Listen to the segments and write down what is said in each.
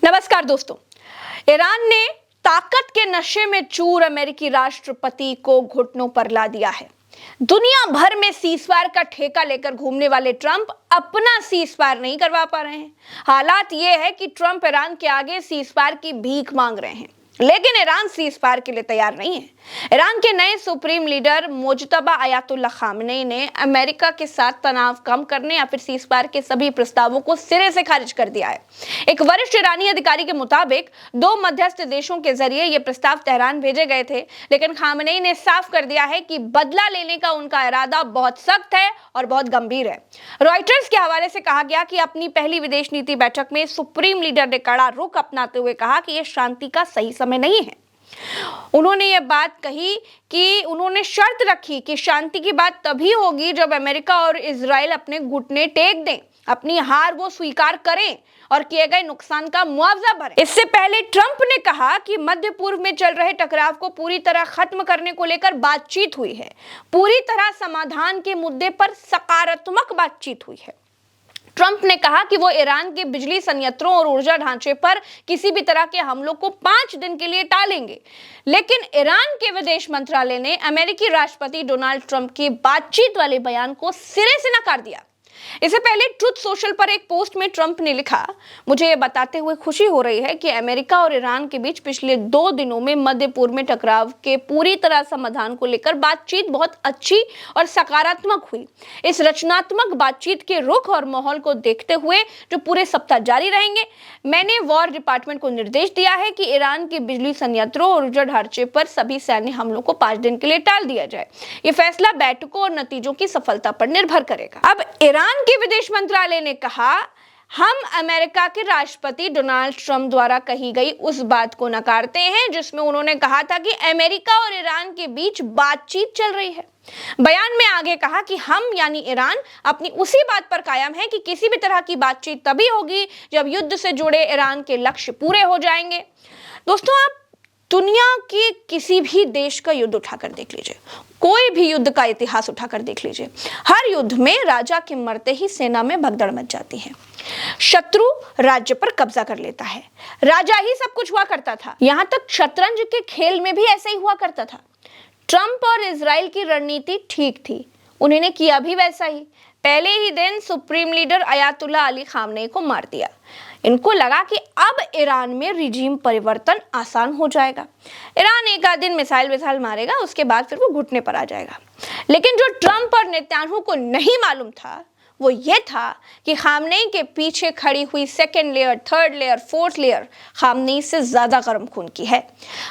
नमस्कार दोस्तों। ईरान ने ताकत के नशे में चूर अमेरिकी राष्ट्रपति को घुटनों पर ला दिया है। दुनिया भर में सीजफायर का ठेका लेकर घूमने वाले ट्रंप अपना सीजफायर नहीं करवा पा रहे हैं। हालात यह है कि ट्रंप ईरान के आगे सीजफायर की भीख मांग रहे हैं, लेकिन ईरान सीजफायर के लिए तैयार नहीं है। ईरान के नए supreme leader Mojtaba Ayatollah Khamenei ने अमेरिका के साथ तनाव कम करने या फिर सीजफायर के सभी प्रस्तावों को सिरे से खारिज कर दिया है। एक वरिष्ठ ईरानी अधिकारी के मुताबिक 2 मध्यस्थ देशों के जरिए ये प्रस्ताव तेहरान भेजे गए थे, लेकिन खामेनी ने साफ कर दिया है कि बदला लेने का उनका इरादा बहुत सख्त है और बहुत गंभीर है। रॉयटर्स के हवाले से कहा गया कि अपनी पहली विदेश नीति बैठक में सुप्रीम लीडर ने कड़ा रुख अपनाते हुए कहा कि यह शांति का सही समय नहीं है। उन्होंने ये बात कही कि उन्होंने शर्त रखी कि शांति की बात तभी होगी जब अमेरिका और इजराइल अपने घुटने टेक दें, अपनी हार वो स्वीकार करें और किए गए नुकसान का मुआवजा भरें। इससे पहले ट्रंप ने कहा कि मध्य पूर्व में चल रहे टकराव को पूरी तरह खत्म करने को लेकर बातचीत हुई है। पूरी तरह समाधान के मुद्दे पर सकारात्मक बातचीत हुई है। ट्रंप ने कहा कि वो ईरान के बिजली संयंत्रों और ऊर्जा ढांचे पर किसी भी तरह के हमलों को 5 दिन के लिए टालेंगे, लेकिन ईरान के विदेश मंत्रालय ने अमेरिकी राष्ट्रपति डोनाल्ड ट्रंप की बातचीत वाले बयान को सिरे से नकार दिया। इससे पहले ट्रुथ सोशल पर एक पोस्ट में ट्रंप ने लिखा, मुझे ये बताते हुए खुशी हो रही है कि अमेरिका और ईरान के बीच पिछले 2 दिनों में मध्य पूर्व में टकराव के पूरी तरह समाधान को लेकर बातचीत बहुत अच्छी और सकारात्मक हुई। इस रचनात्मक बातचीत के रुख और माहौल को देखते हुए जो पूरे सप्ताह जारी रहेंगे, मैंने वॉर डिपार्टमेंट को निर्देश दिया है कि ईरान के बिजली संयंत्रों और ऊर्जा ढांचे पर सभी सैन्य हमलों को 5 दिन के लिए टाल दिया जाए। ये फैसला बैठकों और नतीजों की सफलता पर निर्भर करेगा। अब ईरान के विदेश मंत्रालय ने कहा, हम अमेरिका के राष्ट्रपति डोनाल्ड ट्रंप द्वारा कही गई उस बात को नकारते हैं जिसमें उन्होंने कहा था कि अमेरिका और ईरान के बीच बातचीत चल रही है। बयान में आगे कहा कि हम यानी ईरान अपनी उसी बात पर कायम है कि किसी भी तरह की बातचीत तभी होगी जब युद्ध से जुड़े ईरान के लक्ष्य पूरे हो जाएंगे। दोस्तों, आप दुनिया के किसी भी देश का युद्ध उठाकर देख लीजिए, कोई भी युद्ध का इतिहास उठाकर देख लीजिए, हर युद्ध में राजा के मरते ही सेना में भगदड़ मच जाती है। शत्रु राज्य पर कब्जा कर लेता है, राजा ही सब कुछ हुआ करता था। यहां तक शतरंज के खेल में भी ऐसा ही हुआ करता था। ट्रंप और इजराइल की रणनीति ठीक थी, उन्होंने किया भी वैसा ही। पहले ही दिन supreme leader Ayatollah Ali Khamenei को मार दिया। इनको लगा कि अब ईरान में रिजीम परिवर्तन आसान हो जाएगा। ईरान एक आध दिन मिसाइल मारेगा, उसके बाद फिर वो घुटने पर आ जाएगा। लेकिन जो ट्रंप और नेतन्याहू को नहीं मालूम था वो ये था कि खामेनी के पीछे खड़ी हुई 2nd layer, 3rd layer, 4th layer Khamenei से ज्यादा गर्म खून की है।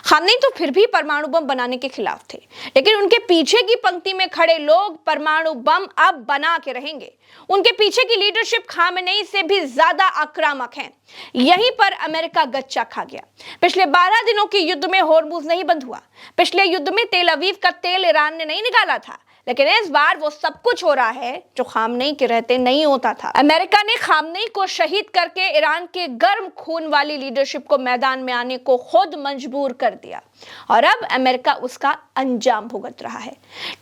खामेनी तो फिर भी परमाणु बम बनाने के खिलाफ थे, लेकिन उनके पीछे की पंक्ति में खड़े लोग परमाणु बम अब बना के रहेंगे। उनके पीछे की लीडरशिप खामेनी से भी ज्यादा आक्रामक है। यहीं पर अमेरिका गच्चा खा गया। पिछले 12 दिनों के युद्ध में होर्मुज नहीं बंद हुआ। पिछले युद्ध में तेल अवीव का तेल ईरान ने नहीं निकाला था, लेकिन इस बार वो सब कुछ हो रहा है जो खामेनी के रहते नहीं होता था। अमेरिका ने खामेनी को शहीद करके ईरान के गर्म खून वाली लीडरशिप को मैदान में आने को खुद मजबूर कर दिया और अब अमेरिका उसका अंजाम भुगत रहा है।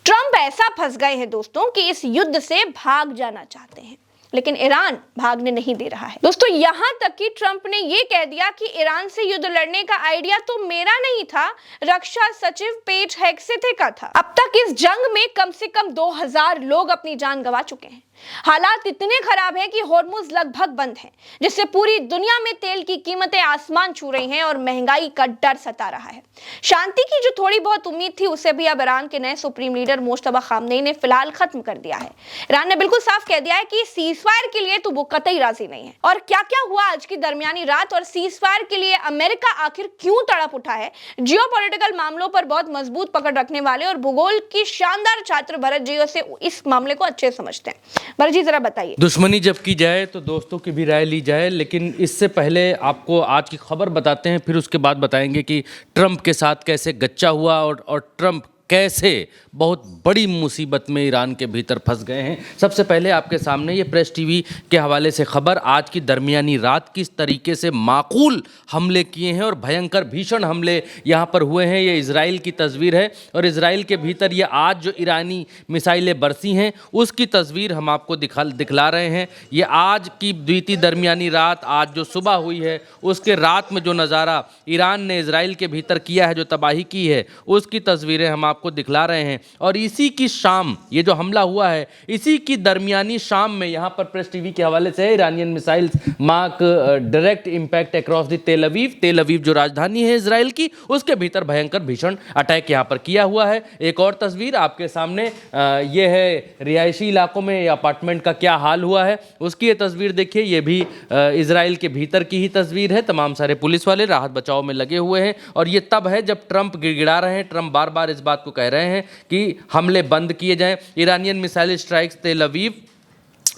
ट्रंप ऐसा फंस गए हैं दोस्तों कि इस युद्ध से भाग जाना चाहते हैं, लेकिन ईरान भागने नहीं दे रहा है। दोस्तों, यहां तक कि ट्रंप ने यह कह दिया कि ईरान से युद्ध लड़ने का आइडिया तो मेरा नहीं था, रक्षा सचिव पेट हेग्सेथे का था। अब तक इस जंग में कम से कम 2000 लोग अपनी जान गंवा चुके हैं। हालात इतने खराब हैं कि होर्मुज लगभग बंद है, जिससे पूरी दुनिया में तेल की कीमतें आसमान छू रही हैं और महंगाई का डर सता रहा है। शांति की जो थोड़ी बहुत उम्मीद थी उसे भी अब ईरान के नए सुप्रीम लीडर मुज्तबा खामेनी ने फिलहाल खत्म कर दिया है। ईरान ने बिल्कुल साफ कह दिया है कि सीजफायर के लिए तो वो कतई राजी नहीं है। और क्या क्या हुआ आज की दरमियानी रात और सीजफायर के लिए अमेरिका आखिर क्यों तड़प उठा है, जियोपॉलिटिकल मामलों पर बहुत मजबूत पकड़ रखने वाले और भूगोल की शानदार छात्र भरत जी से इस मामले को अच्छे समझते हैं। भरत जी, जरा बताइए। दुश्मनी जब की जाए तो दोस्तों की भी राय ली जाए, लेकिन इससे पहले आपको आज की खबर बताते हैं, फिर उसके बाद बताएंगे कि ट्रंप के साथ कैसे गच्चा हुआ और ट्रंप कैसे बहुत बड़ी मुसीबत में ईरान के भीतर फंस गए हैं। सबसे पहले आपके सामने ये प्रेस टीवी के हवाले से खबर, आज की दरमियानी रात किस तरीके से माकूल हमले किए हैं और भयंकर भीषण हमले यहाँ पर हुए हैं। ये इजराइल की तस्वीर है और इजराइल के भीतर ये आज जो ईरानी मिसाइलें बरसी हैं उसकी तस्वीर हम आपको दिखला रहे हैं। ये आज की बीती दरमियानी रात, आज जो सुबह हुई है उसके रात में जो नज़ारा ईरान ने इजराइल के भीतर किया है, जो तबाही की है, उसकी तस्वीरें हम आपको दिखला रहे हैं। और इसी की शाम ये जो हमला हुआ है, इसी की दरमियानी शाम में यहाँ पर प्रेस टीवी के हवाले से Iranian missiles mark direct impact across the तेल अवीव जो राजधानी है इजराइल की, उसके भीतर भयंकर भीषण अटैक यहाँ पर किया हुआ है। एक और तस्वीर आपके सामने, ये है रिहायशी इलाकों में अपार्टमेंट का क्या हाल हुआ है, उसकी ये तस्वीर देखिए। ये भी इजराइल के भीतर की ही तस्वीर है। तमाम सारे पुलिस वाले राहत बचाव में लगे हुए हैं और ये तब है जब ट्रंप गिड़गिड़ा रहे हैं। ट्रंप बार बार इस बात को कह रहे हैं कि हमले बंद किए जाएं। ईरानियन मिसाइल स्ट्राइक्स तेल अवीव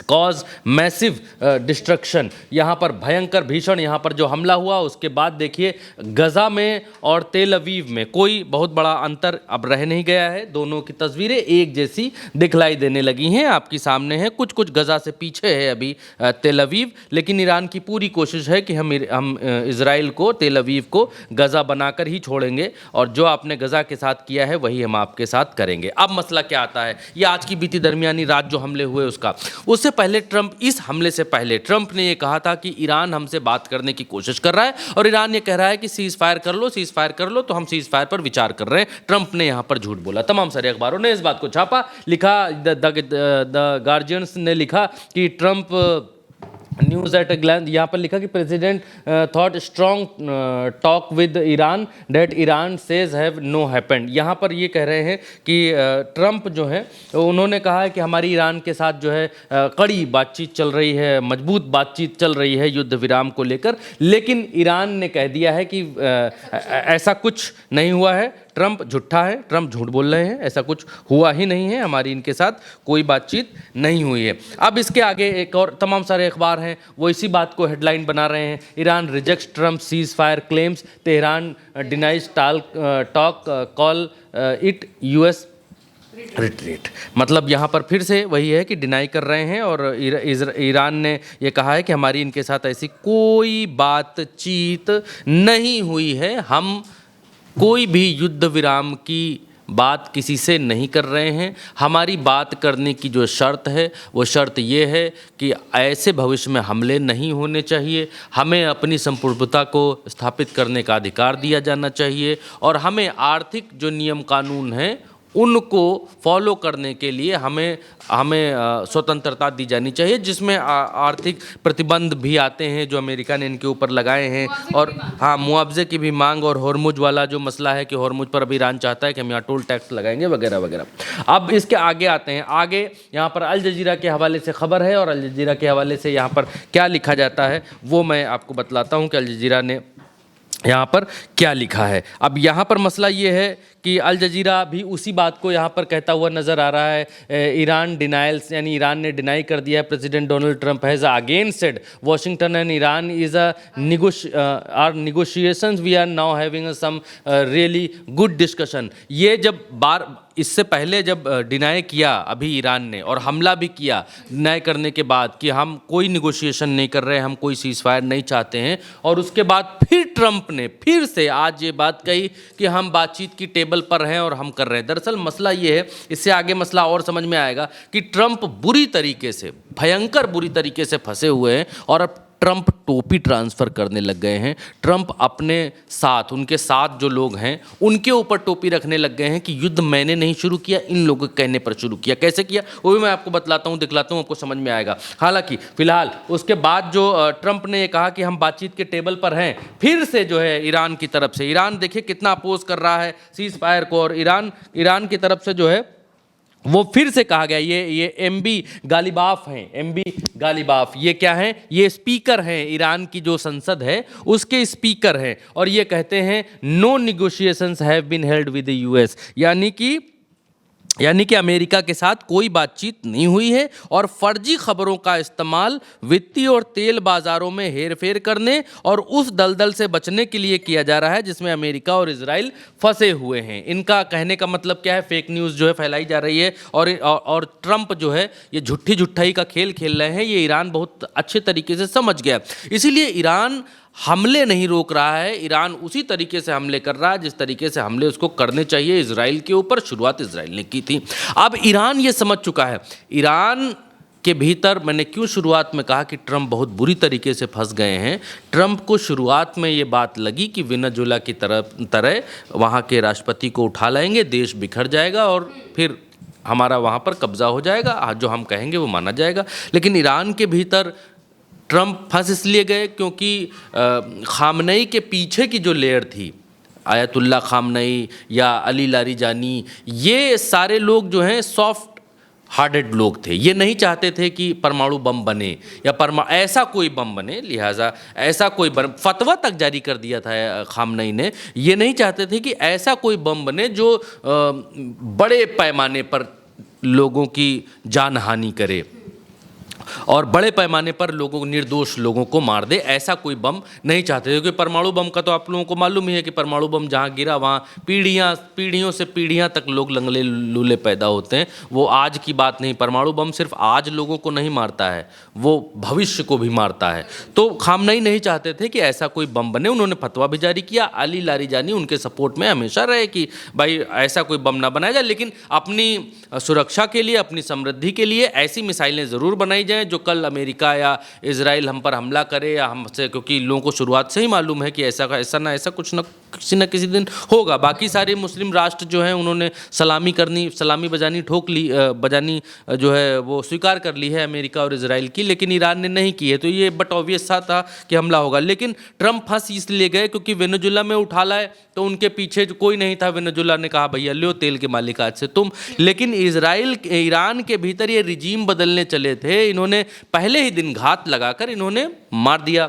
कॉज मैसिव डिस्ट्रक्शन, यहाँ पर भयंकर भीषण यहाँ पर जो हमला हुआ, उसके बाद देखिए गजा में और तेल अवीव में कोई बहुत बड़ा अंतर अब रह नहीं गया है। दोनों की तस्वीरें एक जैसी दिखलाई देने लगी हैं, आपकी सामने है। कुछ कुछ गजा से पीछे है अभी तेल अवीव, लेकिन ईरान की पूरी कोशिश है कि हम इजराइल को, तेल अवीव को गजा बनाकर ही छोड़ेंगे और जो आपने गजा के साथ किया है वही हम आपके साथ करेंगे। अब मसला क्या आता है, ये आज की बीती दरमियानी रात जो हमले हुए उससे पहले ट्रंप, इस हमले से पहले ट्रंप ने ये कहा था कि ईरान हमसे बात करने की कोशिश कर रहा है और ईरान ये कह रहा है कि सीज फायर कर लो, तो हम सीज फायर पर विचार कर रहे हैं। ट्रंप ने यहाँ पर झूठ बोला। तमाम सारे अखबारों ने इस बात को छापा, लिखा। द गार्जियंस ने लिखा कि Trump news at a glance, यहाँ पर लिखा कि president thought strong talk with Iran that Iran says have no happened. यहाँ पर ये कह रहे हैं कि ट्रंप जो है उन्होंने कहा है कि हमारी ईरान के साथ जो है कड़ी बातचीत चल रही है, मजबूत बातचीत चल रही है युद्ध विराम को लेकर, लेकिन ईरान ने कह दिया है कि ऐसा कुछ नहीं हुआ है। ट्रंप झूठा है, ट्रंप झूठ बोल रहे हैं, ऐसा कुछ हुआ ही नहीं है, हमारी इनके साथ कोई बातचीत नहीं हुई है। अब इसके आगे एक और तमाम सारे अखबार हैं वो इसी बात को हेडलाइन बना रहे हैं। Iran rejects Trump cease fire claims, Tehran denies talk call it US retreat. मतलब यहाँ पर फिर से वही है कि डिनाई कर रहे हैं और ईरान ने ये कहा है कि हमारी इनके साथ ऐसी कोई बातचीत नहीं हुई है, हम कोई भी युद्ध विराम की बात किसी से नहीं कर रहे हैं। हमारी बात करने की जो शर्त है वो शर्त ये है कि ऐसे भविष्य में हमले नहीं होने चाहिए, हमें अपनी संप्रभुता को स्थापित करने का अधिकार दिया जाना चाहिए और हमें आर्थिक जो नियम कानून हैं उनको फॉलो करने के लिए हमें स्वतंत्रता दी जानी चाहिए, जिसमें आर्थिक प्रतिबंध भी आते हैं जो अमेरिका ने इनके ऊपर लगाए हैं। और हाँ, मुआवजे की भी मांग और हॉर्मुज वाला जो मसला है कि हॉर्मुज पर अभी ईरान चाहता है कि हम यहाँ टोल टैक्स लगाएंगे वगैरह वगैरह। अब इसके आगे आते हैं, आगे यहाँ पर अल जजीरा के हवाले से खबर है और अल जजीरा के हवाले से यहाँ पर क्या लिखा जाता है वो मैं आपको बतलाता हूँ कि अल जजीरा ने यहाँ पर क्या लिखा है। अब यहाँ पर मसला ये है कि अल जजीरा भी उसी बात को यहाँ पर कहता हुआ नज़र आ रहा है। ईरान डिनाइल्स, यानी ईरान ने डिनाई कर दिया है। President Donald Trump has again said Washington and Iran is are negotiations we are now having some really good discussion. ये जब इससे पहले जब डिनाई किया अभी ईरान ने और हमला भी किया डिनाई करने के बाद कि हम कोई निगोशिएशन नहीं कर रहे, हम कोई सीज फायर नहीं चाहते हैं, और उसके बाद फिर ट्रंप ने फिर से आज ये बात कही कि हम बातचीत की टेबल पर हैं और हम कर रहे हैं। दरअसल मसला ये है, इससे आगे मसला और समझ में आएगा कि ट्रंप बुरी तरीके से, भयंकर बुरी तरीके से फंसे हुए हैं और अब ट्रंप टोपी ट्रांसफ़र करने लग गए हैं। ट्रंप अपने साथ, उनके साथ जो लोग हैं उनके ऊपर टोपी रखने लग गए हैं कि युद्ध मैंने नहीं शुरू किया, इन लोगों के कहने पर शुरू किया। कैसे किया वो भी मैं आपको बतलाता हूँ, दिखलाता हूँ, आपको समझ में आएगा। हालांकि फिलहाल उसके बाद जो ट्रंप ने ये कहा कि हम बातचीत के टेबल पर हैं, फिर से जो है ईरान की तरफ से, ईरान देखिए कितना अपोज कर रहा है सीज फायर को, और ईरान की तरफ से जो है वो फिर से कहा गया, ये एमबी गालिबाफ हैं। एमबी गालिबाफ ये क्या हैं? ये स्पीकर हैं, ईरान की जो संसद है उसके स्पीकर हैं, और ये कहते हैं no negotiations have been held with the US, यानी कि यानी कि अमेरिका के साथ कोई बातचीत नहीं हुई है और फर्जी खबरों का इस्तेमाल वित्तीय और तेल बाजारों में हेरफेर करने और उस दलदल से बचने के लिए किया जा रहा है जिसमें अमेरिका और इजराइल फंसे हुए हैं। इनका कहने का मतलब क्या है, फेक न्यूज़ जो है फैलाई जा रही है और ट्रंप जो है ये झूठी झुट्ठाई का खेल खेल रहे हैं। ये ईरान बहुत अच्छे तरीके से समझ गया, इसीलिए ईरान हमले नहीं रोक रहा है। ईरान उसी तरीके से हमले कर रहा है जिस तरीके से हमले उसको करने चाहिए इजराइल के ऊपर। शुरुआत इजराइल ने की थी। अब ईरान ये समझ चुका है। ईरान के भीतर मैंने क्यों शुरुआत में कहा कि ट्रंप बहुत बुरी तरीके से फंस गए हैं। ट्रंप को शुरुआत में ये बात लगी कि वेनेजुएला की तरह वहाँ के राष्ट्रपति को उठा लाएंगे, देश बिखर जाएगा और फिर हमारा वहाँ पर कब्जा हो जाएगा, जो हम कहेंगे वो माना जाएगा। लेकिन ईरान के भीतर ट्रंप फंस इसलिए गए क्योंकि खामनेई के पीछे की जो लेयर थी, आयतुल्ला खामनेई या अली लारिजानी, ये सारे लोग जो हैं सॉफ्ट हार्टेड लोग थे। ये नहीं चाहते थे कि परमाणु बम बने या ऐसा कोई बम बने, लिहाजा ऐसा कोई फतवा तक जारी कर दिया था खामनेई ने। ये नहीं चाहते थे कि ऐसा कोई बम बने जो बड़े पैमाने पर लोगों की जान हानि करे और बड़े पैमाने पर निर्दोष लोगों को मार दे। ऐसा कोई बम नहीं चाहते, क्योंकि परमाणु बम का तो आप लोगों को मालूम ही है कि परमाणु बम जहाँ गिरा वहाँ पीढ़ियों से पीढ़ियाँ तक लोग लंगड़े लूले पैदा होते हैं। वो आज की बात नहीं, परमाणु बम सिर्फ आज लोगों को नहीं मारता है, वो भविष्य को भी मारता है। तो खामनेई नहीं चाहते थे कि ऐसा कोई बम बने। उन्होंने फतवा भी जारी किया। अली लारिजानी उनके सपोर्ट में हमेशा रहे कि भाई ऐसा कोई बम ना बनाया जाए, लेकिन अपनी सुरक्षा के लिए, अपनी समृद्धि के लिए ऐसी मिसाइलें ज़रूर बनाई जाएं जो कल अमेरिका या इजराइल हम पर हमला करे या हमसे, क्योंकि लोगों को शुरुआत से ही मालूम है कि ऐसा कुछ न किसी दिन होगा। बाकी सारे मुस्लिम राष्ट्र जो हैं उन्होंने सलामी बजानी जो है वो स्वीकार कर ली है अमेरिका और इजराइल की, लेकिन ईरान ने नहीं की है। तो ये बट ऑब्वियस सा था कि हमला होगा। लेकिन ट्रंप फंस इसलिए गए क्योंकि वेनेजुएला में उठा लाए तो उनके पीछे जो कोई नहीं था। वेनेजुएला ने कहा भैया लो तेल के मालिक आज से तुम। लेकिन ईरान के भीतर ये रिजीम बदलने चले थे। इन्होंने पहले ही दिन घात लगाकर इन्होंने मार दिया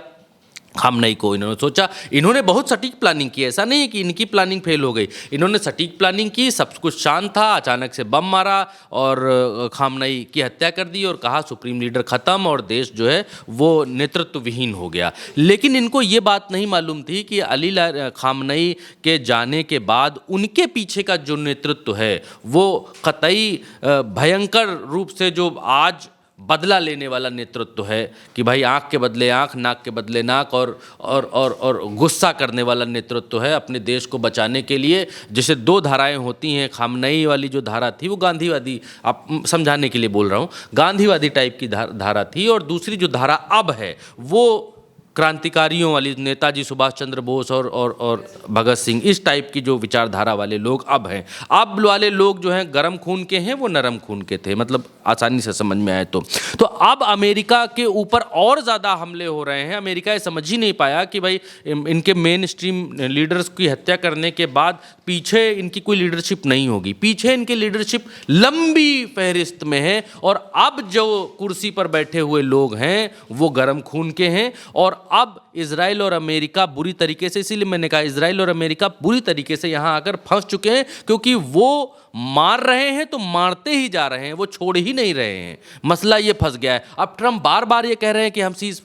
खामनेई को। इन्होंने सोचा, इन्होंने बहुत सटीक प्लानिंग की, ऐसा नहीं है कि इनकी प्लानिंग फेल हो गई। इन्होंने सटीक प्लानिंग की, सब कुछ शांत था, अचानक से बम मारा और खामनेई की हत्या कर दी और कहा सुप्रीम लीडर ख़त्म और देश जो है वो नेतृत्व विहीन हो गया। लेकिन इनको ये बात नहीं मालूम थी कि अली खामनेई के जाने के बाद उनके पीछे का जो नेतृत्व है वो कतई भयंकर रूप से जो आज बदला लेने वाला नेतृत्व है कि भाई आँख के बदले आँख, नाक के बदले नाक और गुस्सा करने वाला नेतृत्व है अपने देश को बचाने के लिए। जैसे दो धाराएं होती हैं, खामनेई वाली जो धारा थी वो गांधीवादी, आप समझाने के लिए बोल रहा हूँ, गांधीवादी टाइप की धारा थी, और दूसरी जो धारा अब है वो क्रांतिकारियों वाली, नेताजी सुभाष चंद्र बोस और भगत सिंह, इस टाइप की जो विचारधारा वाले लोग अब हैं। अब वाले लोग जो हैं गर्म खून के हैं, वो नरम खून के थे, मतलब आसानी से समझ में आए तो अब अमेरिका के ऊपर और ज़्यादा हमले हो रहे हैं। अमेरिका ये समझ ही नहीं पाया कि भाई इनके मेन स्ट्रीम लीडर्स की हत्या करने के बाद पीछे इनकी कोई लीडरशिप नहीं होगी। पीछे इनकी लीडरशिप लंबी फहरिस्त में है और अब जो कुर्सी पर बैठे हुए लोग हैं वो गर्म खून के हैं। और अब इजराइल और अमेरिका बुरी तरीके से, इसीलिए मैंने कहा इजराइल और अमेरिका बुरी तरीके से यहां आकर फंस चुके हैं, क्योंकि वो मार रहे हैं तो मारते ही जा रहे हैं, वो छोड़ ही नहीं रहे हैं। मसला ये फंस गया है। अब ट्रंप बार बार ये कह रहे हैं कि हम सीज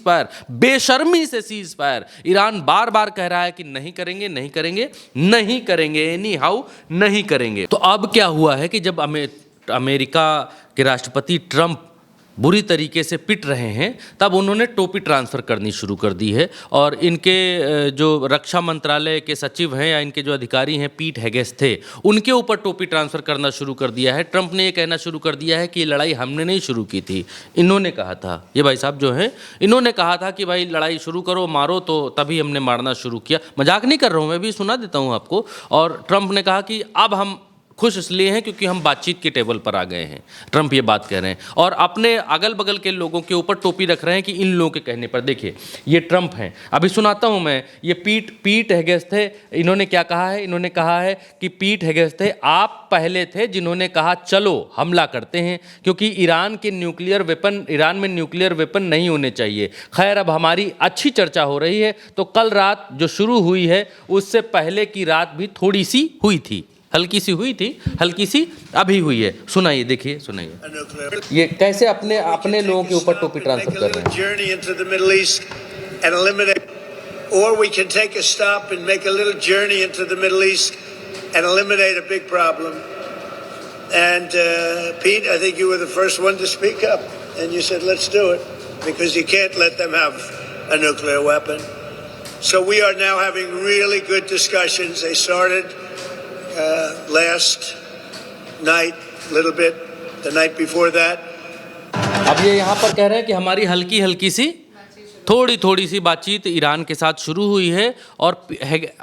फायर, बेशर्मी से सीज फायर। ईरान बार बार कह रहा है कि नहीं करेंगे, एनी हाउ नहीं करेंगे। तो अब क्या हुआ है कि जब अमेरिका के राष्ट्रपति ट्रंप बुरी तरीके से पिट रहे हैं तब उन्होंने टोपी ट्रांसफ़र करनी शुरू कर दी है। और इनके जो रक्षा मंत्रालय के सचिव हैं या इनके जो अधिकारी हैं पीट हेगेस थे, उनके ऊपर टोपी ट्रांसफ़र करना शुरू कर दिया है। ट्रंप ने ये कहना शुरू कर दिया है कि ये लड़ाई हमने नहीं शुरू की थी, इन्होंने कहा था। ये भाई साहब जो हैं इन्होंने कहा था कि भाई लड़ाई शुरू करो, मारो, तो तभी हमने मारना शुरू किया। मजाक नहीं कर रहा हूँ, मैं भी सुना देता हूँ आपको। और ट्रंप ने कहा कि अब हम खुश इसलिए हैं क्योंकि हम बातचीत के टेबल पर आ गए हैं। ट्रंप ये बात कह रहे हैं और अपने अगल बगल के लोगों के ऊपर टोपी रख रहे हैं कि इन लोगों के कहने पर। देखिए ये ट्रंप हैं, अभी सुनाता हूं मैं। ये पीट हेगेस थे, इन्होंने क्या कहा है? इन्होंने कहा है कि पीट हेगेस थे, आप पहले थे जिन्होंने कहा चलो हमला करते हैं क्योंकि ईरान में न्यूक्लियर वेपन नहीं होने चाहिए। खैर अब हमारी अच्छी चर्चा हो रही है, तो कल रात जो शुरू हुई है उससे पहले की रात भी थोड़ी सी हुई थी। हल्की सी हुई थी, हल्की सी अभी हुई है। सुनाइए, देखिए, सुनाइए ये कैसे अपने अपने लोगों के ऊपर टोपी ट्रांसफर कर रहे हैं। Or we can take a stop and make a little journey into the Middle East and eliminate a big problem. And Pete, I think you were the first one to speak up, and you said, let's do it, because you can't let them have a nuclear weapon. So we are now having really good discussions. They started last night, a little bit, the night before that. अब ये यहाँ पर कह रहे हैं कि हमारी हल्की हल्की सी थोड़ी थोड़ी सी बातचीत ईरान के साथ शुरू हुई है और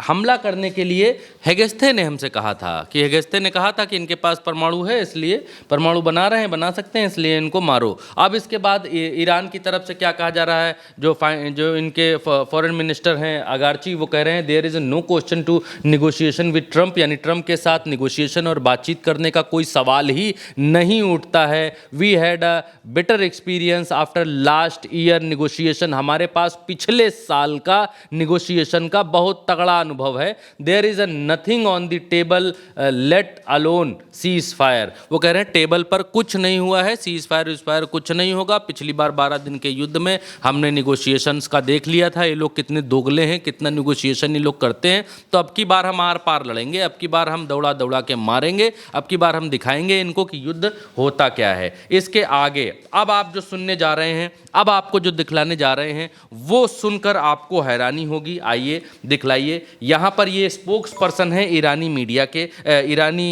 हमला करने के लिए हेगेस्थे ने हमसे कहा था कि हेगेस्थे ने कहा था कि इनके पास परमाणु है, इसलिए परमाणु बना रहे हैं, बना सकते हैं, इसलिए इनको मारो। अब इसके बाद ईरान की तरफ से क्या कहा जा रहा है, जो इनके फॉरेन मिनिस्टर हैं अगारची, वो कह रहे हैं there is no question to negotiation with Trump, यानी ट्रंप के साथ निगोशिएशन और बातचीत करने का कोई सवाल ही नहीं उठता है। We had a better experience after last year negotiation, हमारे पास पिछले साल का निगोशिएशन का बहुत तगड़ा अनुभव है। There is a nothing on the table, let alone ceasefire. वो कह रहे हैं टेबल पर कुछ नहीं हुआ है, सीज फायर कुछ नहीं होगा। पिछली बार 12 दिन के युद्ध में हमने निगोशिएशंस का देख लिया था, ये लोग कितने दोगले हैं, कितना निगोशिएशन ये लोग करते हैं। तो अब की बार हम आर पार लड़ेंगे, अब की बार हम दौड़ा दौड़ा के मारेंगे, अब की बार हम दिखाएंगे इनको कि युद्ध होता क्या है। इसके आगे अब आप जो सुनने जा रहे हैं, अब आपको जो दिखलाने जा रहे हैं, वो सुनकर आपको हैरानी होगी। आइए दिखलाइए। यहाँ पर ये स्पोक्स पर्सन है ईरानी मीडिया के, ईरानी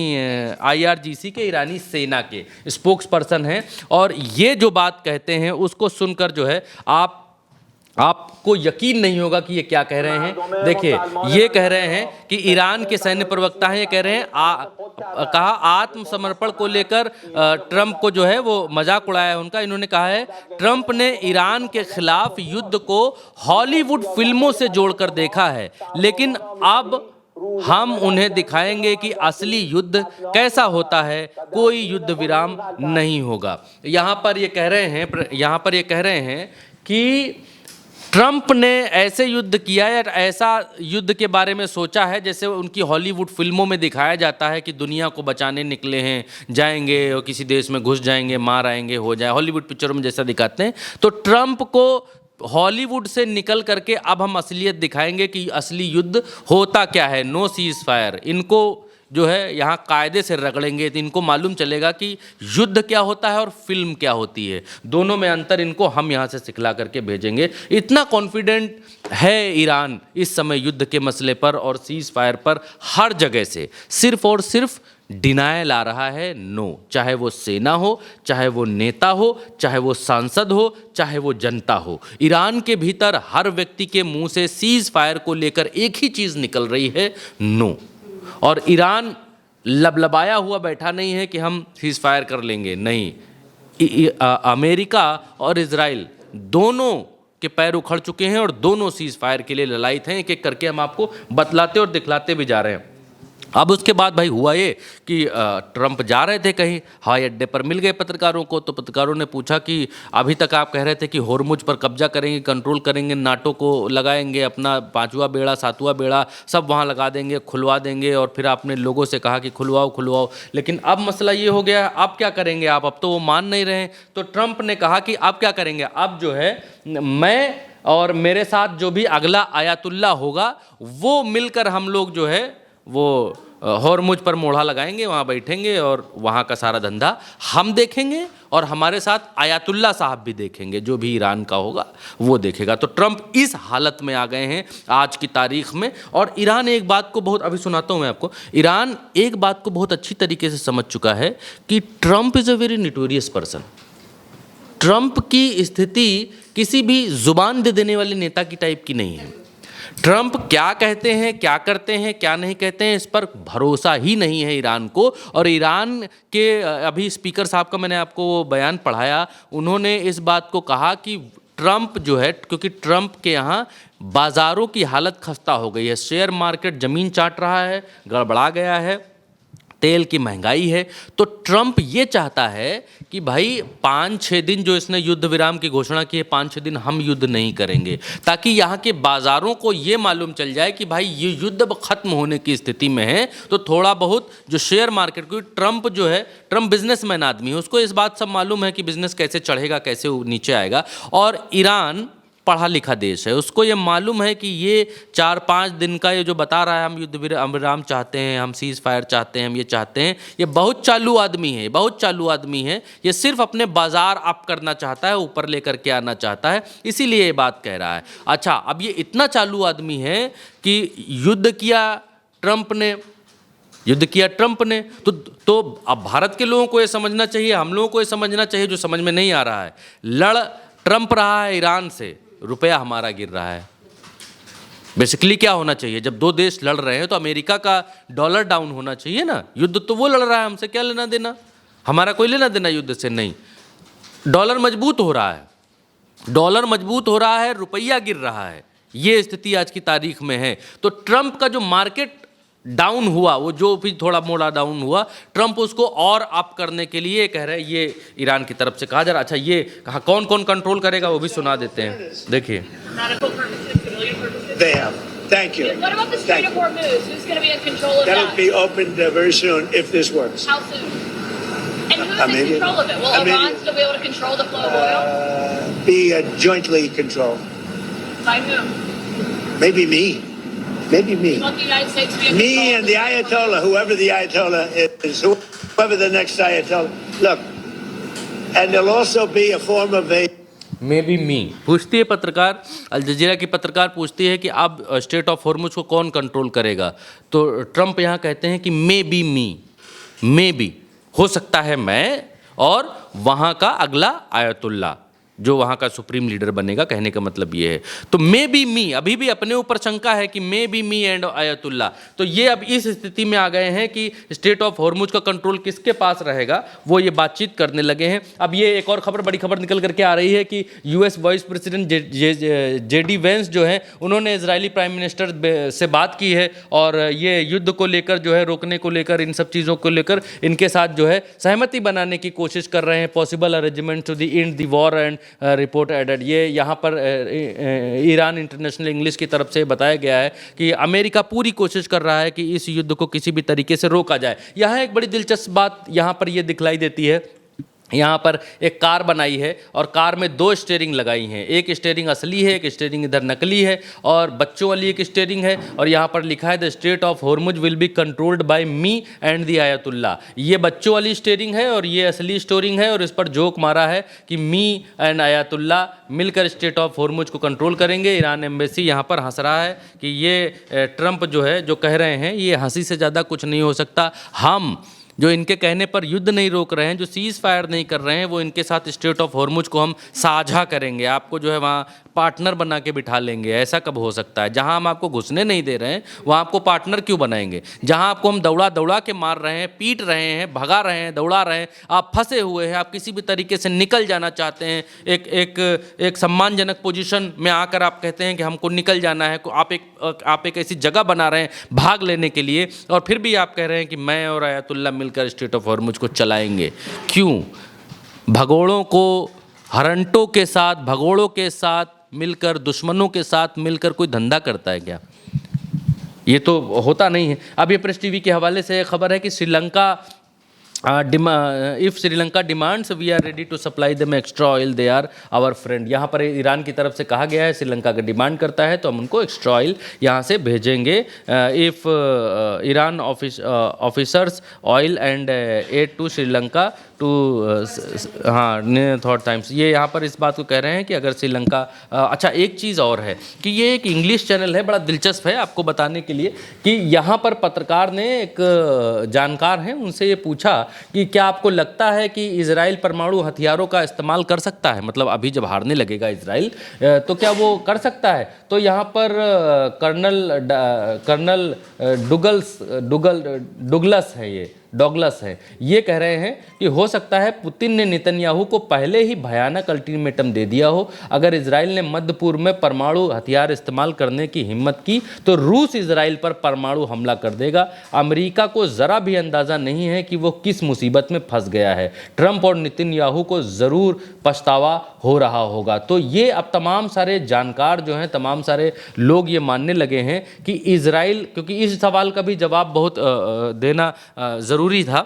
IRGC के, ईरानी सेना के स्पोक्स पर्सन हैं, और ये जो बात कहते हैं उसको सुनकर जो है आपको यकीन नहीं होगा कि ये क्या कह रहे हैं। देखिए, ये कह रहे हैं कि ईरान के सैन्य प्रवक्ता हैं, ये कह रहे हैं कहा आत्मसमर्पण को लेकर ट्रंप को जो है वो मजाक उड़ाया है उनका। इन्होंने कहा है ट्रंप ने ईरान के खिलाफ युद्ध को हॉलीवुड फिल्मों से जोड़कर देखा है, लेकिन अब हम उन्हें दिखाएंगे कि असली युद्ध कैसा होता है, कोई युद्ध विराम नहीं होगा। यहाँ पर ये कह रहे हैं कि ट्रंप ने ऐसे युद्ध किया है, ऐसा युद्ध के बारे में सोचा है जैसे उनकी हॉलीवुड फिल्मों में दिखाया जाता है कि दुनिया को बचाने निकले हैं, जाएंगे और किसी देश में घुस जाएंगे, मार आएंगे, हो जाए, हॉलीवुड पिक्चरों में जैसा दिखाते हैं। तो ट्रंप को हॉलीवुड से निकल करके अब हम असलियत दिखाएंगे कि असली युद्ध होता क्या है। नो सीज फायर, इनको जो है यहाँ कायदे से रगड़ेंगे तो इनको मालूम चलेगा कि युद्ध क्या होता है और फिल्म क्या होती है, दोनों में अंतर इनको हम यहाँ से सिखला करके भेजेंगे। इतना कॉन्फिडेंट है ईरान इस समय युद्ध के मसले पर और सीज फायर पर, हर जगह से सिर्फ और सिर्फ डिनायल आ रहा है। नो, चाहे वो सेना हो, चाहे वो नेता हो, चाहे वो सांसद हो, चाहे वो जनता हो, ईरान के भीतर हर व्यक्ति के मुंह से सीज फायर को लेकर एक ही चीज़ निकल रही है, नो। और ईरान लबलबाया हुआ बैठा नहीं है कि हम सीज फायर कर लेंगे, नहीं। अमेरिका और इजराइल दोनों के पैर उखड़ चुके हैं और दोनों सीज फायर के लिए ललायत हैं। एक एक करके हम आपको बतलाते और दिखलाते भी जा रहे हैं। अब उसके बाद भाई हुआ ये कि ट्रंप जा रहे थे कहीं, हवाई अड्डे पर मिल गए पत्रकारों को। तो पत्रकारों ने पूछा कि अभी तक आप कह रहे थे कि होर्मुज पर कब्जा करेंगे, कंट्रोल करेंगे, नाटो को लगाएंगे, अपना 5वां बेड़ा 7वां बेड़ा सब वहाँ लगा देंगे, खुलवा देंगे, और फिर आपने लोगों से कहा कि खुलवाओ। लेकिन अब मसला ये हो गया, अब क्या करेंगे आप? अब तो वो मान नहीं रहे। तो ट्रंप ने कहा कि अब क्या करेंगे, अब जो है मैं और मेरे साथ जो भी अगला आयतुल्ला होगा वो मिलकर हम लोग जो है वो होर्मुज पर मोहरा लगाएंगे, वहाँ बैठेंगे और वहाँ का सारा धंधा हम देखेंगे और हमारे साथ आयतुल्ला साहब भी देखेंगे, जो भी ईरान का होगा वो देखेगा। तो ट्रंप इस हालत में आ गए हैं आज की तारीख में। और ईरान एक बात को बहुत, अभी सुनाता हूँ मैं आपको, ईरान एक बात को बहुत अच्छी तरीके से समझ चुका है कि Trump is a very notorious person. Trump की स्थिति किसी भी जुबान दे देने वाले नेता की टाइप की नहीं है। ट्रंप क्या कहते हैं, क्या करते हैं, क्या नहीं कहते हैं, इस पर भरोसा ही नहीं है ईरान को। और ईरान के अभी स्पीकर साहब का मैंने आपको वो बयान पढ़ाया, उन्होंने इस बात को कहा कि ट्रंप जो है, क्योंकि ट्रंप के यहाँ बाज़ारों की हालत खस्ता हो गई है, शेयर मार्केट ज़मीन चाट रहा है, गड़बड़ा गया है, तेल की महंगाई है। तो ट्रंप ये चाहता है कि भाई 5-6 दिन जो इसने युद्ध विराम की घोषणा की है, 5-6 दिन हम युद्ध नहीं करेंगे, ताकि यहाँ के बाज़ारों को ये मालूम चल जाए कि भाई ये युद्ध अब ख़त्म होने की स्थिति में है। तो थोड़ा बहुत जो शेयर मार्केट, क्योंकि ट्रंप जो है, ट्रंप बिजनेसमैन आदमी है, उसको इस बात सब मालूम है कि बिजनेस कैसे चढ़ेगा, कैसे नीचे आएगा। और ईरान पढ़ा लिखा देश है, उसको ये मालूम है कि ये 4-5 दिन का ये जो बता रहा है हम युद्ध विराम चाहते हैं, हम सीज फायर चाहते हैं, हम ये चाहते हैं, ये बहुत चालू आदमी है, बहुत चालू आदमी है। ये सिर्फ अपने बाजार अप करना चाहता है, ऊपर लेकर के आना चाहता है, इसीलिए ये बात कह रहा है। अच्छा, अब ये इतना चालू आदमी है कि युद्ध किया ट्रंप ने, तो अब भारत के लोगों को ये समझना चाहिए, हम लोगों को ये समझना चाहिए जो समझ में नहीं आ रहा है। लड़ ट्रंप रहा है ईरान से, रुपया हमारा गिर रहा है। बेसिकली क्या होना चाहिए, जब दो देश लड़ रहे हैं तो अमेरिका का डॉलर डाउन होना चाहिए ना। युद्ध तो वो लड़ रहा है, हमसे क्या लेना देना, हमारा कोई लेना देना युद्ध से नहीं। डॉलर मजबूत हो रहा है, डॉलर मजबूत हो रहा है, रुपया गिर रहा है, ये स्थिति आज की तारीख में है। तो ट्रंप का जो मार्केट डाउन हुआ, वो जो भी थोड़ा मोड़ा डाउन हुआ, ट्रंप उसको और अप करने के लिए कह रहे हैं, ये ईरान की तरफ से कहा जा रहा। अच्छा, ये कहा कौन कौन कंट्रोल करेगा वो भी सुना देते हैं, देखिए। They have. Thank you. What about the Strait of Hormuz? Who's going to be in control of That'll that? be opened very soon if this works. How soon? And who's in Immediate. control of it? Will Immediate. Iran still be able to control the flow of oil? Be jointly controlled. By whom? Maybe me. Maybe me. You want the United States to be in Me control? and the Ayatollah, whoever the Ayatollah is, whoever the next Ayatollah. Look, and there'll also be a form of a maybe मी पूछती है पत्रकार, अल जजीरा की पत्रकार पूछती है कि अब स्टेट ऑफ हॉर्मुज को कौन कंट्रोल करेगा। तो ट्रंप यहाँ कहते हैं कि may be me, may be हो सकता है मैं, और वहाँ का अगला आयतुल्ला जो वहाँ का सुप्रीम लीडर बनेगा, कहने का मतलब ये है। तो मे बी मी, अभी भी अपने ऊपर शंका है कि may be me and ayatollah. तो ये अब इस स्थिति में आ गए हैं कि स्टेट ऑफ हॉर्मुज का कंट्रोल किसके पास रहेगा, वो ये बातचीत करने लगे हैं। अब ये एक और खबर, बड़ी खबर निकल करके आ रही है कि US vice president JD Vance जो है, उन्होंने इजरायली प्राइम मिनिस्टर से बात की है और ये युद्ध को लेकर जो है, रोकने को लेकर, इन सब चीज़ों को लेकर इनके साथ जो है सहमति बनाने की कोशिश कर रहे हैं। Possible arrangement to the end the war and report added. ये यहाँ पर ईरान इंटरनेशनल इंग्लिश की तरफ से बताया गया है कि अमेरिका पूरी कोशिश कर रहा है कि इस युद्ध को किसी भी तरीके से रोका जाए। यहाँ एक बड़ी दिलचस्प बात यहाँ पर ये दिखलाई देती है, यहाँ पर एक कार बनाई है और कार में 2 स्टीयरिंग लगाई हैं, एक स्टीयरिंग असली है, एक स्टीयरिंग इधर नकली है, और बच्चों वाली एक स्टीयरिंग है। और यहाँ पर लिखा है the state of Hormuz will be controlled by me and the ayatollah. ये बच्चों वाली स्टीयरिंग है और ये असली स्टीयरिंग है, और इस पर जोक मारा है कि मी एंड आयतुल्ला मिलकर स्टेट ऑफ हॉर्मुज को कंट्रोल करेंगे। ईरान एम्बेसी यहाँ पर हंस रहा है कि ये ट्रंप जो है, जो कह रहे हैं, ये हंसी से ज़्यादा कुछ नहीं हो सकता। हम जो इनके कहने पर युद्ध नहीं रोक रहे हैं, जो सीज़ फायर नहीं कर रहे हैं, वो इनके साथ स्टेट ऑफ हॉर्मुज को हम साझा करेंगे, आपको जो है वहाँ पार्टनर बना के बिठा लेंगे। ऐसा कब हो सकता है? जहाँ हम आपको घुसने नहीं दे रहे हैं वहाँ आपको पार्टनर क्यों बनाएंगे? जहाँ आपको हम दौड़ा दौड़ा के मार रहे हैं, पीट रहे हैं, भगा रहे हैं, दौड़ा रहे हैं, आप फंसे हुए हैं, आप किसी भी तरीके से निकल जाना चाहते हैं, एक सम्मानजनक पोजीशन में आकर आप कहते हैं कि हमको निकल जाना है, आप एक ऐसी जगह बना रहे हैं भाग लेने के लिए, और फिर भी आप कह रहे हैं कि मैं और आयतुल्ला मिलकर स्टेट ऑफ हॉर्मुज को चलाएंगे। क्यों? भगोड़ों को, हरंटों के साथ, भगोड़ों के साथ मिलकर, दुश्मनों के साथ मिलकर कोई धंधा करता है क्या? ये तो होता नहीं है। अब ये प्रेस टीवी के हवाले से खबर है कि Sri Lanka if Sri Lanka demands we are ready to supply them extra oil, they are our friend. यहाँ पर ईरान की तरफ से कहा गया है, श्रीलंका का डिमांड करता है तो हम उनको एक्स्ट्रा ऑयल यहाँ से भेजेंगे। If Iran officers oil and aid to Sri Lanka too, हाँ, थॉट टाइम्स ये यहाँ पर इस बात को कह रहे हैं कि अगर श्रीलंका, अच्छा एक चीज़ और है कि ये एक इंग्लिश चैनल है, बड़ा दिलचस्प है आपको बताने के लिए कि यहाँ पर पत्रकार ने, एक जानकार हैं, उनसे ये पूछा कि क्या आपको लगता है कि इजराइल परमाणु हथियारों का इस्तेमाल कर सकता है, मतलब अभी जब हारने लगेगा इजराइल तो क्या वो कर सकता है? तो यहाँ पर कर्नल डुगलस है, ये डॉगलस हैं, ये कह रहे हैं कि हो सकता है पुतिन ने नेतन्याहू को पहले ही भयानक अल्टीमेटम दे दिया हो। अगर इजराइल ने मध्य पूर्व में परमाणु हथियार इस्तेमाल करने की हिम्मत की तो रूस इजराइल पर परमाणु हमला कर देगा। अमेरिका को ज़रा भी अंदाज़ा नहीं है कि वो किस मुसीबत में फंस गया है। ट्रंप और नेतन्याहू को ज़रूर पछतावा हो रहा होगा। तो ये अब तमाम सारे जानकार जो हैं, तमाम सारे लोग ये मानने लगे हैं कि इजराइल, क्योंकि इस सवाल का भी जवाब बहुत देना ज़रूरी था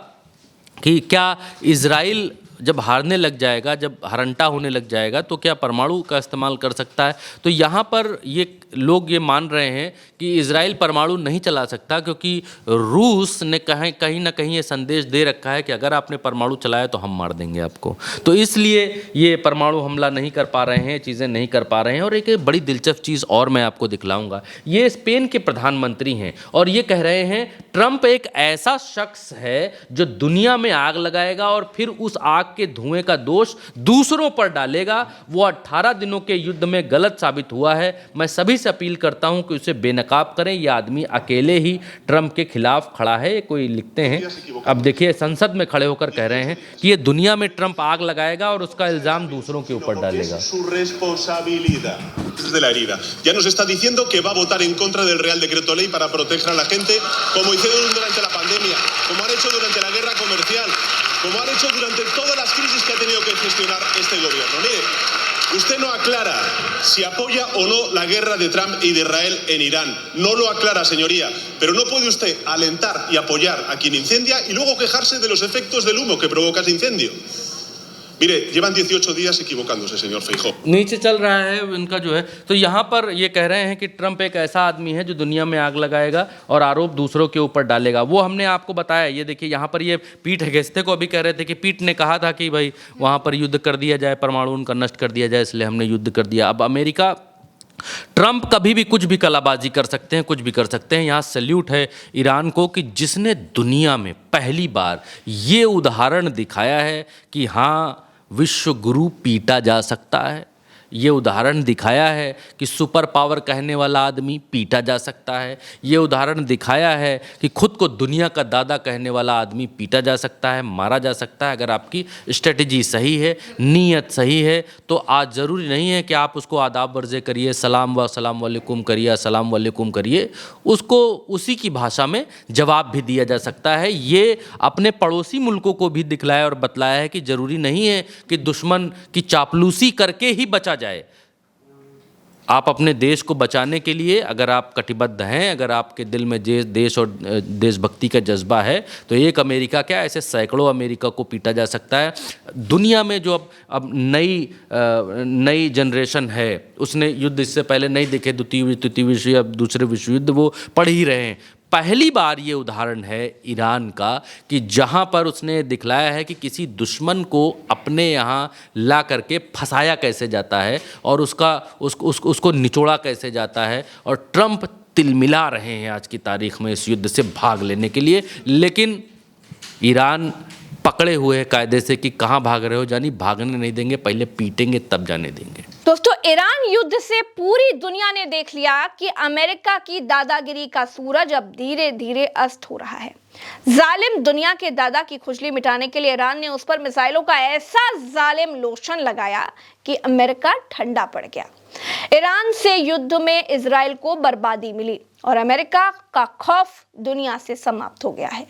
कि क्या इजराइल जब हारने लग जाएगा, जब हरंटा होने लग जाएगा तो क्या परमाणु का इस्तेमाल कर सकता है। तो यहाँ पर ये लोग ये मान रहे हैं कि इजराइल परमाणु नहीं चला सकता, क्योंकि रूस ने कहीं ना कहीं ये संदेश दे रखा है कि अगर आपने परमाणु चलाया तो हम मार देंगे आपको। तो इसलिए ये परमाणु हमला नहीं कर पा रहे हैं, चीज़ें नहीं कर पा रहे हैं। और एक बड़ी दिलचस्प चीज़ और मैं आपको दिखलाऊंगा, ये स्पेन के प्रधानमंत्री हैं और ये कह रहे हैं ट्रंप एक ऐसा शख्स है जो दुनिया में आग लगाएगा और फिर उस आग के धुएं का दोष दूसरों पर डालेगा। वो 18 दिनों के युद्ध में गलत साबित हुआ है। मैं सभी से अपील करता हूं कि उसे बेनकाब करें। यह आदमी अकेले ही ट्रंप के खिलाफ खड़ा है। कोई लिखते हैं, अब देखिए संसद में खड़े होकर कह रहे हैं कि ये दुनिया में ट्रंप आग लगाएगा और उसका इल्जाम दूसरों के ऊपर डालेगा। De la herida. Ya nos está diciendo que va a votar en contra del Real Decreto Ley para proteger a la gente, como hicieron durante la pandemia, como han hecho durante la guerra comercial, como han hecho durante todas las crisis que ha tenido que gestionar este gobierno. Mire, usted no aclara si apoya o no la guerra de Trump y de Israel en Irán. No lo aclara, señoría. Pero no puede usted alentar y apoyar a quien incendia y luego quejarse de los efectos del humo que provoca ese incendio. Mire, llevan 18 días equivocándose, señor Feijóo. नीचे चल रहा है इनका जो है। तो यहाँ पर ये कह रहे हैं कि ट्रंप एक ऐसा आदमी है जो दुनिया में आग लगाएगा और आरोप दूसरों के ऊपर डालेगा। वो हमने आपको बताया, ये देखिए यहाँ पर ये पीट हेगेस्ते को अभी कह रहे थे कि पीट ने कहा था कि भाई वहाँ पर युद्ध कर दिया जाए, परमाणु उनका नष्ट कर दिया जाए, इसलिए हमने युद्ध कर दिया। अब अमेरिका, ट्रंप कभी भी कुछ भी कलाबाजी कर सकते हैं, कुछ भी कर सकते हैं। यहाँ सैल्यूट है ईरान को कि जिसने दुनिया में पहली बार ये उदाहरण दिखाया है कि हाँ, विश्व गुरु पीटा जा सकता है। ये उदाहरण दिखाया है कि सुपर पावर कहने वाला आदमी पीटा जा सकता है। ये उदाहरण दिखाया है कि खुद को दुनिया का दादा कहने वाला आदमी पीटा जा सकता है, मारा जा सकता है। अगर आपकी स्ट्रेटजी सही है, नीयत सही है, तो आज ज़रूरी नहीं है कि आप उसको आदाब वर्जे करिए, सलाम वालेकुम करिए, अस्सलाम वालेकुम करिए। उसको उसी की भाषा में जवाब भी दिया जा सकता है। ये अपने पड़ोसी मुल्कों को भी दिखलाया और बतलाया है कि ज़रूरी नहीं है कि दुश्मन की चापलूसी करके ही बचा जाए। आप अपने देश को बचाने के लिए अगर आप कटिबद्ध हैं, अगर आपके दिल में देश और देशभक्ति का जज्बा है, तो एक अमेरिका क्या, ऐसे सैकड़ों अमेरिका को पीटा जा सकता है। दुनिया में जो अब नई जनरेशन है, उसने युद्ध इससे पहले नहीं देखे, द्वितीय तृतीय विश्व, अब दूसरे विश्व युद्ध वो पढ़ ही रहे हैं। पहली बार ये उदाहरण है ईरान का कि जहाँ पर उसने दिखलाया है कि किसी दुश्मन को अपने यहाँ ला करके फंसाया कैसे जाता है और उसको निचोड़ा कैसे जाता है। और ट्रंप तिलमिला रहे हैं आज की तारीख में इस युद्ध से भाग लेने के लिए, लेकिन ईरान पकड़े हुए हैं कायदे से कि कहाँ भाग रहे हो, जानी भागने नहीं देंगे, पहले पीटेंगे तब जाने देंगे। दोस्तों, ईरान युद्ध से पूरी दुनिया ने देख लिया कि अमेरिका की दादागिरी का सूरज अब धीरे धीरे अस्त हो रहा है। जालिम दुनिया के दादा की खुजली मिटाने के लिए ईरान ने उस पर मिसाइलों का ऐसा जालिम लोशन लगाया कि अमेरिका ठंडा पड़ गया। ईरान से युद्ध में इजराइल को बर्बादी मिली और अमेरिका का खौफ दुनिया से समाप्त हो गया है।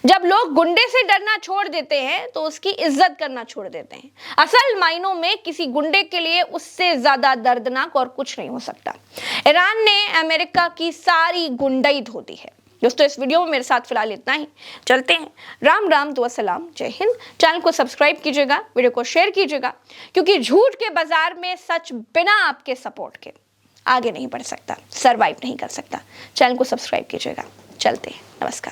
जब लोग गुंडे से डरना छोड़ देते हैं तो उसकी इज्जत करना छोड़ देते हैं। असल मायनों में किसी गुंडे के लिए उससे ज्यादा दर्दनाक और कुछ नहीं हो सकता। ईरान ने अमेरिका की सारी गुंडई धो दी है। दोस्तों, इस वीडियो में मेरे साथ फिलहाल इतना ही। चलते हैं। राम राम, दुआ सलाम, जय हिंद। चैनल को सब्सक्राइब कीजिएगा, वीडियो को शेयर कीजिएगा, क्योंकि झूठ के बाजार में सच बिना आपके सपोर्ट के आगे नहीं बढ़ सकता, सरवाइव नहीं कर सकता। चैनल को सब्सक्राइब कीजिएगा। चलते हैं, नमस्कार।